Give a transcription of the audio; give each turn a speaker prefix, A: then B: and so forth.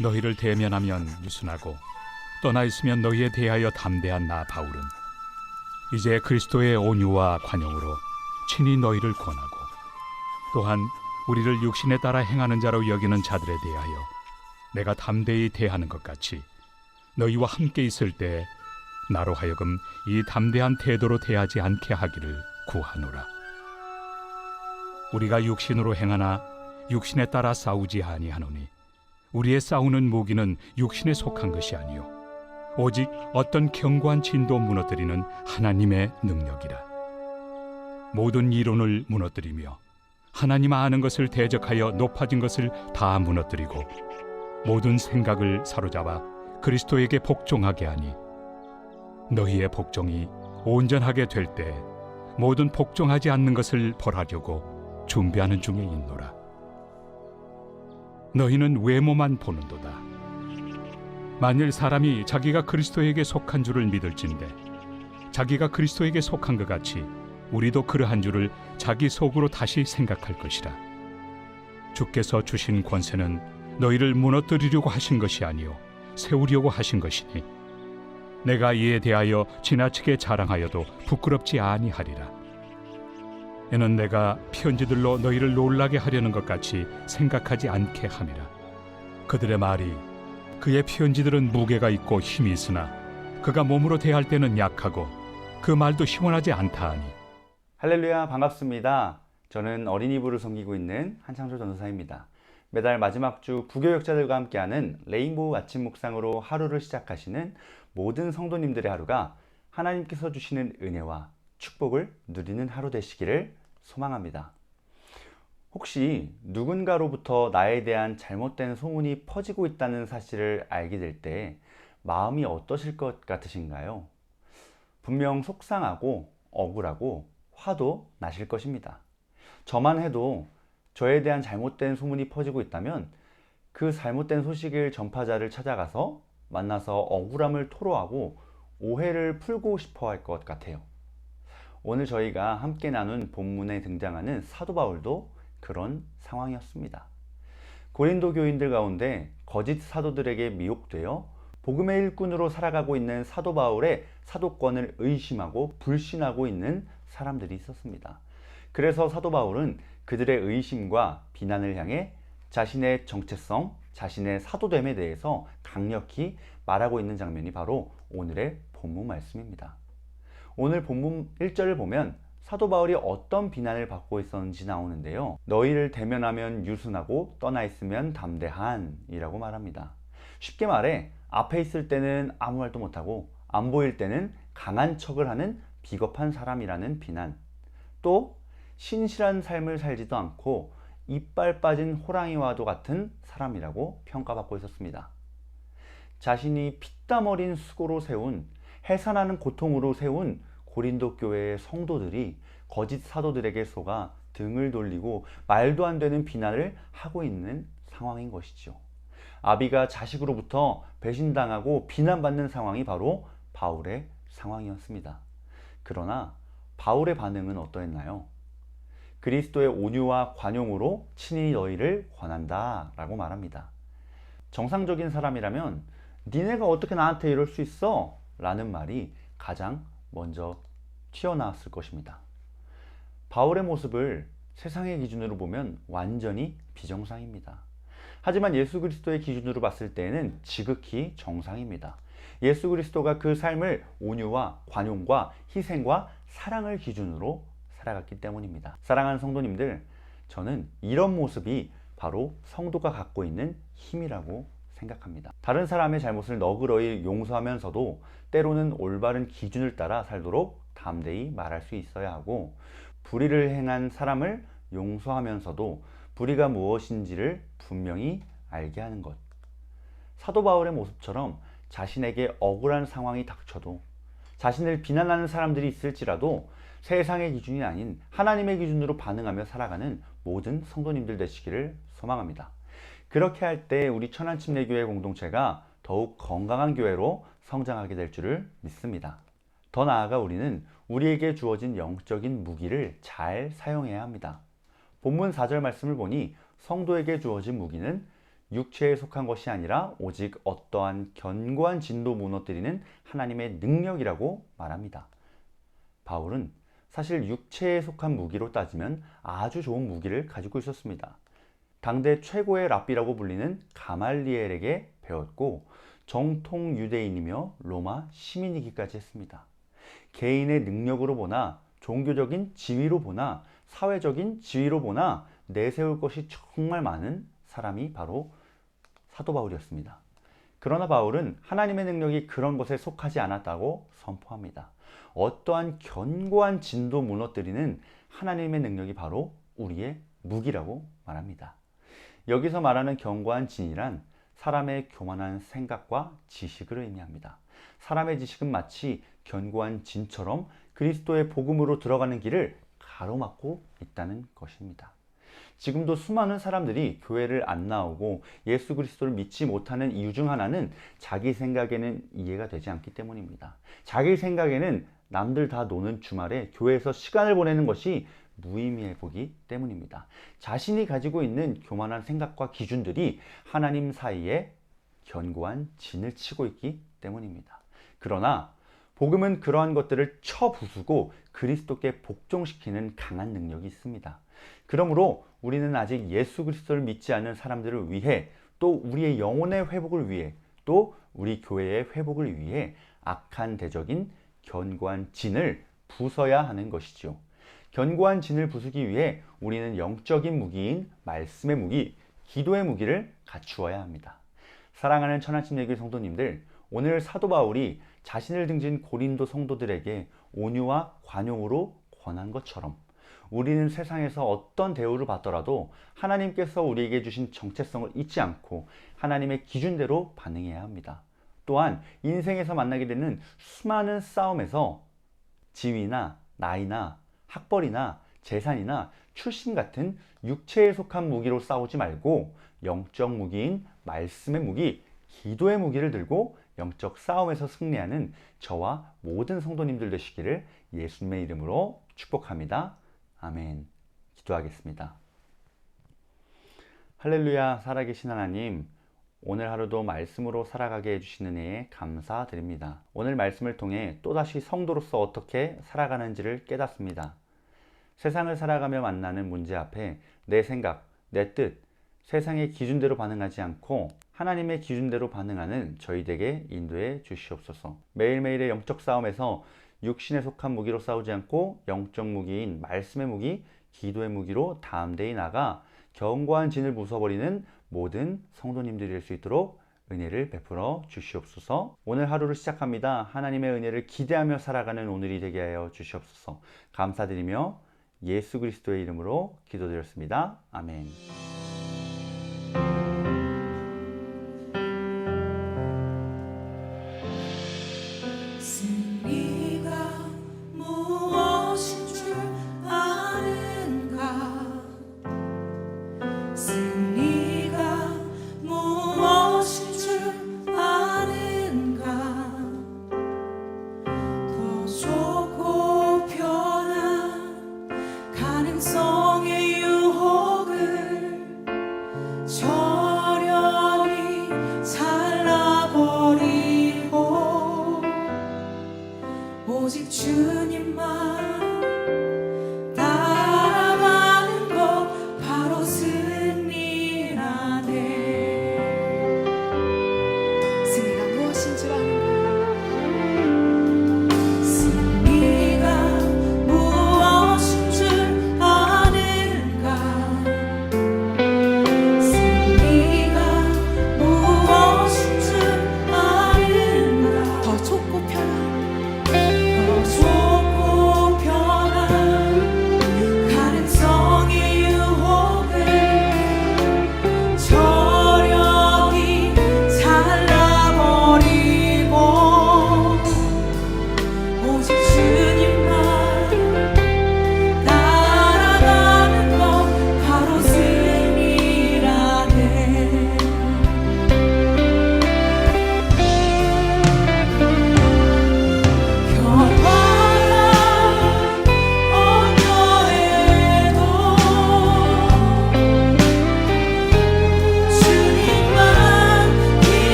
A: 너희를 대면하면 유순하고 떠나 있으면 너희에 대하여 담대한 나 바울은 이제 그리스도의 온유와 관용으로 친히 너희를 권하고 또한 우리를 육신에 따라 행하는 자로 여기는 자들에 대하여 내가 담대히 대하는 것 같이 너희와 함께 있을 때 나로 하여금 이 담대한 태도로 대하지 않게 하기를 구하노라. 우리가 육신으로 행하나 육신에 따라 싸우지 아니하노니 우리의 싸우는 무기는 육신에 속한 것이 아니요 오직 어떤 견고한 진도 무너뜨리는 하나님의 능력이라. 모든 이론을 무너뜨리며 하나님 아는 것을 대적하여 높아진 것을 다 무너뜨리고 모든 생각을 사로잡아 그리스도에게 복종하게 하니 너희의 복종이 온전하게 될 때 모든 복종하지 않는 것을 벌하려고 준비하는 중에 있노라. 너희는 외모만 보는도다. 만일 사람이 자기가 그리스도에게 속한 줄을 믿을진대 자기가 그리스도에게 속한 것 같이 우리도 그러한 줄을 자기 속으로 다시 생각할 것이라. 주께서 주신 권세는 너희를 무너뜨리려고 하신 것이 아니요 세우려고 하신 것이니 내가 이에 대하여 지나치게 자랑하여도 부끄럽지 아니하리라. 이는 내가 편지들로 너희를 놀라게 하려는 것 같이 생각하지 않게 함이라. 그들의 말이 그의 편지들은 무게가 있고 힘이 있으나 그가 몸으로 대할 때는 약하고 그 말도 시원하지 않다 하니.
B: 할렐루야, 반갑습니다. 저는 어린이부를 섬기고 있는 한창조 전도사입니다. 매달 마지막 주 부교역자들과 함께하는 레인보우 아침 묵상으로 하루를 시작하시는 모든 성도님들의 하루가 하나님께서 주시는 은혜와 축복을 누리는 하루 되시기를 소망합니다. 혹시 누군가로부터 나에 대한 잘못된 소문이 퍼지고 있다는 사실을 알게 될 때 마음이 어떠실 것 같으신가요? 분명 속상하고 억울하고 화도 나실 것입니다. 저만 해도 저에 대한 잘못된 소문이 퍼지고 있다면 그 잘못된 소식을 전파자를 찾아가서 만나서 억울함을 토로하고 오해를 풀고 싶어 할 것 같아요. 오늘 저희가 함께 나눈 본문에 등장하는 사도 바울도 그런 상황이었습니다. 고린도 교인들 가운데 거짓 사도들에게 미혹되어 복음의 일꾼으로 살아가고 있는 사도 바울의 사도권을 의심하고 불신하고 있는 사람들이 있었습니다. 그래서 사도 바울은 그들의 의심과 비난을 향해 자신의 정체성, 자신의 사도됨에 대해서 강력히 말하고 있는 장면이 바로 오늘의 본문 말씀입니다. 오늘 본문 1절을 보면 사도 바울이 어떤 비난을 받고 있었는지 나오는데요. 너희를 대면하면 유순하고 떠나 있으면 담대한 이라고 말합니다. 쉽게 말해 앞에 있을 때는 아무 말도 못하고 안 보일 때는 강한 척을 하는 비겁한 사람이라는 비난, 또 신실한 삶을 살지도 않고 이빨 빠진 호랑이와도 같은 사람이라고 평가받고 있었습니다. 자신이 피땀 어린 수고로 세운, 해산하는 고통으로 세운 고린도 교회의 성도들이 거짓 사도들에게 속아 등을 돌리고 말도 안 되는 비난을 하고 있는 상황인 것이죠. 아비가 자식으로부터 배신당하고 비난받는 상황이 바로 바울의 상황이었습니다. 그러나 바울의 반응은 어떠했나요? 그리스도의 온유와 관용으로 친히 너희를 권한다 라고 말합니다. 정상적인 사람이라면 니네가 어떻게 나한테 이럴 수 있어? 라는 말이 가장 먼저 튀어나왔을 것입니다. 바울의 모습을 세상의 기준으로 보면 완전히 비정상입니다. 하지만 예수 그리스도의 기준으로 봤을 때에는 지극히 정상입니다. 예수 그리스도가 그 삶을 온유와 관용과 희생과 사랑을 기준으로 살아갔기 때문입니다. 사랑하는 성도님들, 저는 이런 모습이 바로 성도가 갖고 있는 힘이라고 생각합니다. 다른 사람의 잘못을 너그러이 용서하면서도 때로는 올바른 기준을 따라 살도록 담대히 말할 수 있어야 하고, 불의를 행한 사람을 용서하면서도 불의가 무엇인지를 분명히 알게 하는 것. 사도 바울의 모습처럼 자신에게 억울한 상황이 닥쳐도, 자신을 비난하는 사람들이 있을지라도 세상의 기준이 아닌 하나님의 기준으로 반응하며 살아가는 모든 성도님들 되시기를 소망합니다. 그렇게 할 때 우리 천안침례교회 공동체가 더욱 건강한 교회로 성장하게 될 줄을 믿습니다. 더 나아가 우리는 우리에게 주어진 영적인 무기를 잘 사용해야 합니다. 본문 4절 말씀을 보니 성도에게 주어진 무기는 육체에 속한 것이 아니라 오직 어떠한 견고한 진도 무너뜨리는 하나님의 능력이라고 말합니다. 바울은 사실 육체에 속한 무기로 따지면 아주 좋은 무기를 가지고 있었습니다. 당대 최고의 랍비라고 불리는 가말리엘에게 배웠고 정통 유대인이며 로마 시민이기까지 했습니다. 개인의 능력으로 보나 종교적인 지위로 보나 사회적인 지위로 보나 내세울 것이 정말 많은 사람이 바로 사도 바울이었습니다. 그러나 바울은 하나님의 능력이 그런 것에 속하지 않았다고 선포합니다. 어떠한 견고한 진도 무너뜨리는 하나님의 능력이 바로 우리의 무기라고 말합니다. 여기서 말하는 견고한 진이란 사람의 교만한 생각과 지식을 의미합니다. 사람의 지식은 마치 견고한 진처럼 그리스도의 복음으로 들어가는 길을 가로막고 있다는 것입니다. 지금도 수많은 사람들이 교회를 안 나오고 예수 그리스도를 믿지 못하는 이유 중 하나는 자기 생각에는 이해가 되지 않기 때문입니다. 자기 생각에는 남들 다 노는 주말에 교회에서 시간을 보내는 것이 무의미해 보기 때문입니다. 자신이 가지고 있는 교만한 생각과 기준들이 하나님 사이에 견고한 진을 치고 있기 때문입니다. 그러나 복음은 그러한 것들을 쳐부수고 그리스도께 복종시키는 강한 능력이 있습니다. 그러므로 우리는 아직 예수 그리스도를 믿지 않는 사람들을 위해 또 우리의 영혼의 회복을 위해 또 우리 교회의 회복을 위해 악한 대적인 견고한 진을 부숴야 하는 것이죠. 견고한 진을 부수기 위해 우리는 영적인 무기인 말씀의 무기, 기도의 무기를 갖추어야 합니다. 사랑하는 천안침 예교회 성도님들, 오늘 사도 바울이 자신을 등진 고린도 성도들에게 온유와 관용으로 권한 것처럼 우리는 세상에서 어떤 대우를 받더라도 하나님께서 우리에게 주신 정체성을 잊지 않고 하나님의 기준대로 반응해야 합니다. 또한 인생에서 만나게 되는 수많은 싸움에서 지위나 나이나 학벌이나 재산이나 출신 같은 육체에 속한 무기로 싸우지 말고 영적 무기인 말씀의 무기, 기도의 무기를 들고 영적 싸움에서 승리하는 저와 모든 성도님들 되시기를 예수님의 이름으로 축복합니다. 아멘. 기도하겠습니다. 할렐루야. 살아계신 하나님, 오늘 하루도 말씀으로 살아가게 해주시는 은혜에 감사드립니다. 오늘 말씀을 통해 또다시 성도로서 어떻게 살아가는지를 깨닫습니다. 세상을 살아가며 만나는 문제 앞에 내 생각, 내 뜻, 세상의 기준대로 반응하지 않고 하나님의 기준대로 반응하는 저희에게 인도해 주시옵소서. 매일매일의 영적 싸움에서 육신에 속한 무기로 싸우지 않고 영적 무기인 말씀의 무기, 기도의 무기로 담대히 나가 견고한 진을 부숴버리는 모든 성도님들이 될 수 있도록 은혜를 베풀어 주시옵소서. 오늘 하루를 시작합니다. 하나님의 은혜를 기대하며 살아가는 오늘이 되게 하여 주시옵소서. 감사드리며 예수 그리스도의 이름으로 기도드렸습니다. 아멘.